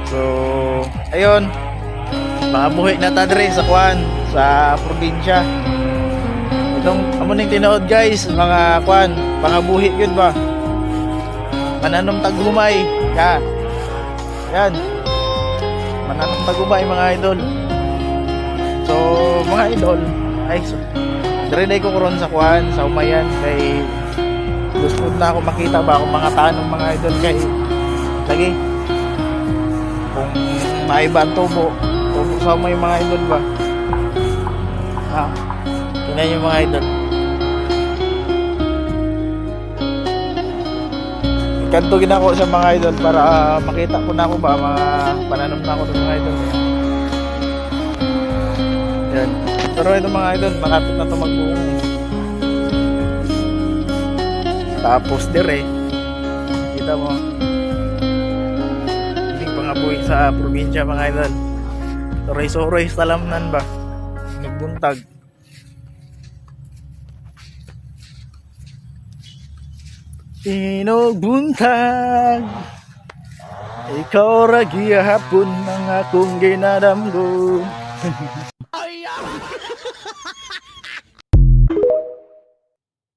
So, ayun. Mga buhi na ta diri sa Kwan, sa probinsya. Itong amo ning tinuod guys, mga Kwan, pangabuhi yun ba? Mananong tagumay. Yan. Mananong tagumay mga idol. So, mga idol, ay so, dire ko karon sa Kwan, sa Umayan kay gusto na ako makita ba akong mga tanong mga idol kay lagi kung maiba ang tubo sa may mga idol ba tingnan yung mga idol ikanto ginako sa mga idol para makita ko na ako ba mga pananom na ako ng mga idol yan pero ito mga idol malapit na ito magbungo tapos dire kita mo mga buhay sa probinsya mga idol. Oray-oray talamnan ba? Nagbuntag. Inubuntag ikaw ra gihapon ang akong ginadamgo.